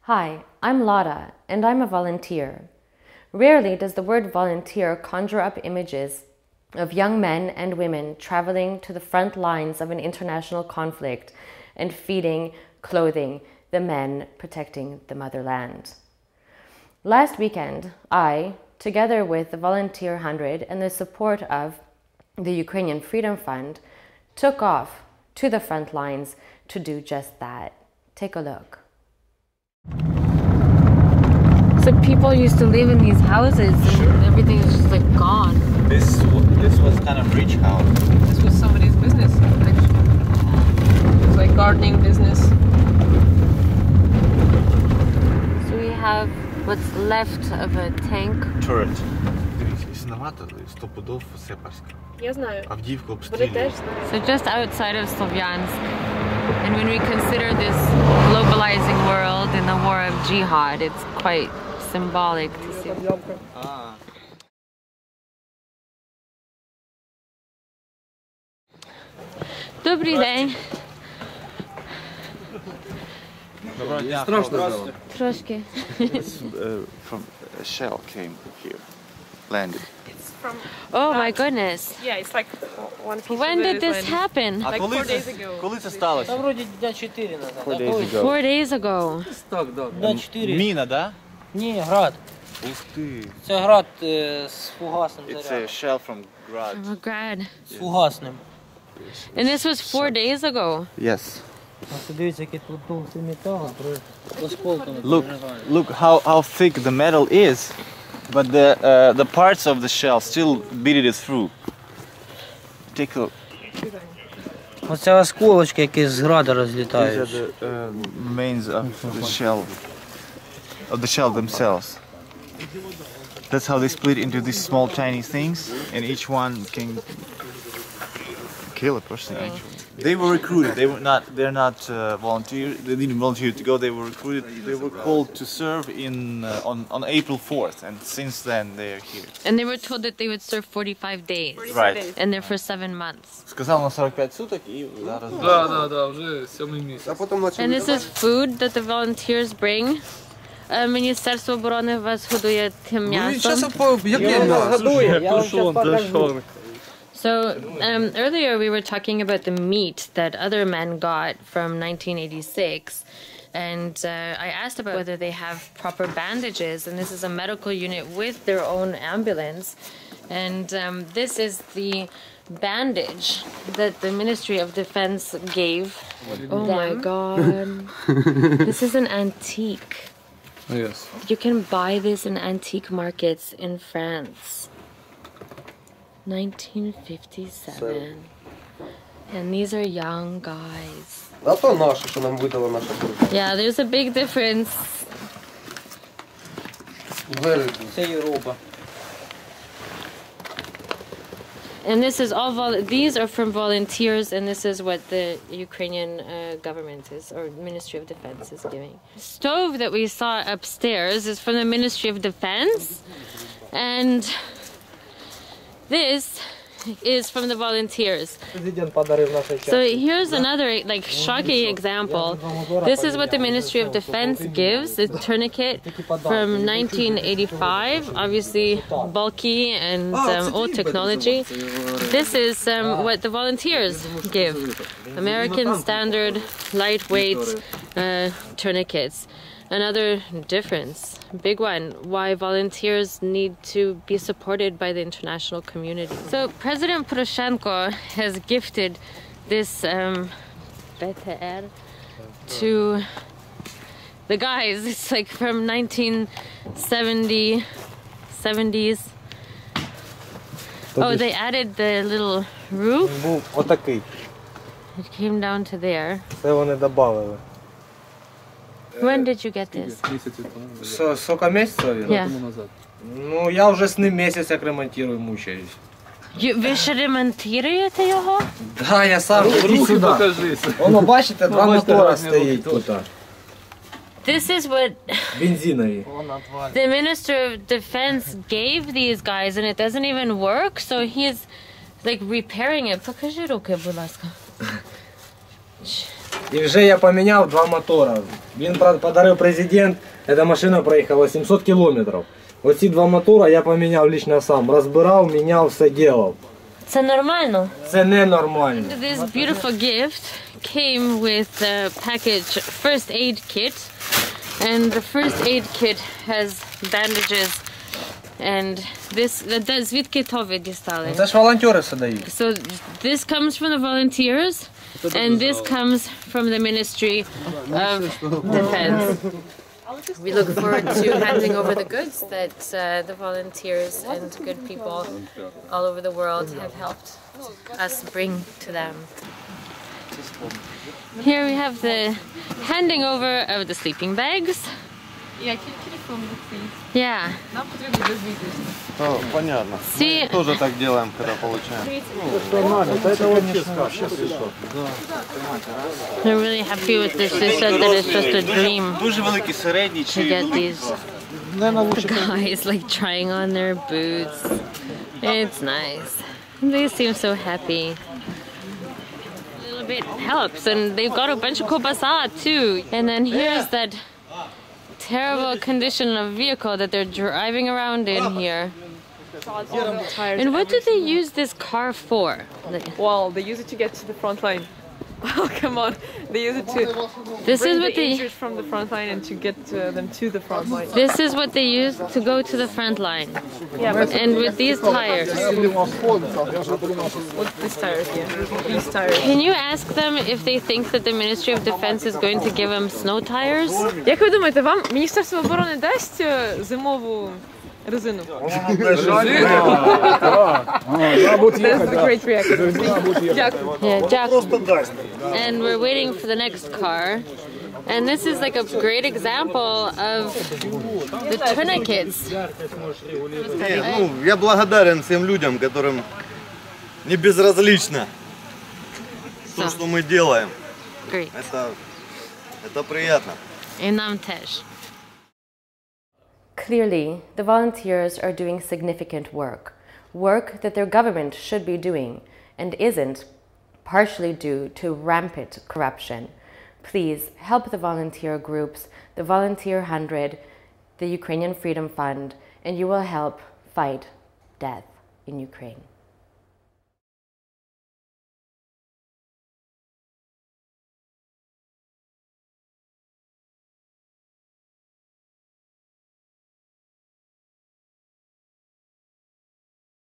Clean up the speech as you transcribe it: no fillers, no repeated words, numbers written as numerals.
Hi, I'm Lotta, and I'm a volunteer. Rarely does the word volunteer conjure up images of young men and women traveling to the front lines of an international conflict and feeding, clothing the men protecting the motherland. Last weekend, I, together with the Volunteer 100 and the support of the Ukrainian Freedom Fund, took off to the front lines to do just that. Take a look. So people used to live in these houses and everything is just like gone. This was kind of rich house. This was somebody's business, actually. It was like gardening business. So we have what's left of a tank. Turret. Я знаю. So just outside of Slovyansk. And when we consider this globalizing world in the war of jihad, it's quite symbolic to see. Добрий день. Трошки. From a shell came here, landed. It's from... Oh my goodness. Yeah, it's like one piece. When did this happen? Like 4 days ago. Коли це сталося? Там вроді дня 4 назад. 4 days ago. 4 days ago. Так, да. Дня 4. Міна, да? Ні, град. Ух ти. Це град з фугасним It's a зарядом. shell from Grad. Oh God. З фугасним. And this was 4 days ago. Yes. Ось дивіться, який тут товстий метал, осколками. Look how thick the metal is, but the parts of the shell still beat it through. Take a look. Оце осколочки, які з града These are розлітають. the mains of the shell themselves. That's how they split into these small tiny things, and each one can kill a person. Actually, they were recruited. They're not volunteer. They didn't volunteer to go. They were recruited. They were called to serve on April 4th, and since then they are here. And they were told that they would serve 45 days. Right. And they're for 7 months. Сказав на 45 суток і зараз. Да, вже 7-й місяць. And this is food that the volunteers bring. Міністерство оборони вас годує тим м'ясом. So earlier we were talking about the meat that other men got from 1986, and I asked about whether they have proper bandages, and this is a medical unit with their own ambulance, and this is the bandage that the Ministry of Defense gave. Oh my God. This is an antique. Yes. You can buy this in antique markets in France. 1957. And these are young guys. Зато наше, що нам видала наша група. Yeah, there's a big difference. Це Європа. And this is all these are from volunteers, and this is what the Ukrainian government is, or Ministry of Defense is giving. The stove that we saw upstairs is from the Ministry of Defense, and this is from the volunteers. So here's another shocking example. This is what the Ministry of Defense gives, a tourniquet from 1985, obviously bulky and old technology. This is what the volunteers give, American standard lightweight tourniquets. Another difference, big one, why volunteers need to be supported by the international community. So President Poroshenko has gifted this BTR to the guys. It's like from 1970s. Oh, they added the little roof. Отакий. It came down to there. Це вони додали. When did you get this? Місяці тому. Сколько місяців? Yeah. Тому назад. Ну, я вже з ним місяць як ремонтую, мучаюсь. Ви ще ремонтуєте його? Да, я сам. Ідіть сюди. Покажися. Воно, бачите, два мотора стоїть тут. This is what Бензинові. the Minister of Defense gave these guys, and it doesn't even work, so he's like repairing it. Покажи руки, будь ласка. І вже я поміняв 2 мотора. Він подарив президент, ця машина проїхала 700 кілометрів. Оці 2 мотора я поміняв лично сам. Розбирав, міняв, все робив. Це нормально. Це ненормально. This beautiful gift came with a package first aid kit, and the first aid kit has bandages, and this звідки то ви дістали? Це ж волонтери все дають. So this comes from the volunteers, and this comes from the Ministry of Defense. We look forward to handing over the goods that the volunteers and good people all over the world have helped us bring to them. Here we have the handing over of the sleeping bags. Yeah. Нам потрібно дозвітися. О, понятно. See, Тоже так делаем, когда получаем. they're really happy with this. They said that it's just a dream Дуже великий середній to чи get these guys like trying on their boots. It's nice. They seem so happy. A little bit helps, and they've got a bunch of kobasa too. And then here's that terrible condition of vehicle that they're driving around in here. And what do they use this car for? Well, they use it to get to the front line. Oh, come on. They use it to This bring is the what they injured from the front line and to get them to the front line. This is what they use to go to the front line. Yeah, but And with these tires. with these tires, yeah. These tires. Can you ask them if they think that the Ministry of Defense is going to give them snow tires? Як ви думаєте, вам Міністерство оборони дасть зимову резину? That's the great reaction. Дякую. Yeah, Jack. And we're waiting for the next car. And this is like a great example of the tourniquets. Ну, я благодарен всем людям, которым не безразлично то, что мы делаем. Great. Это приятно. And нам теж. Clearly, the volunteers are doing significant work that their government should be doing and isn't, partially due to rampant corruption. Please help the volunteer groups, the Volunteer 100, the Ukrainian Freedom Fund, and you will help fight death in Ukraine.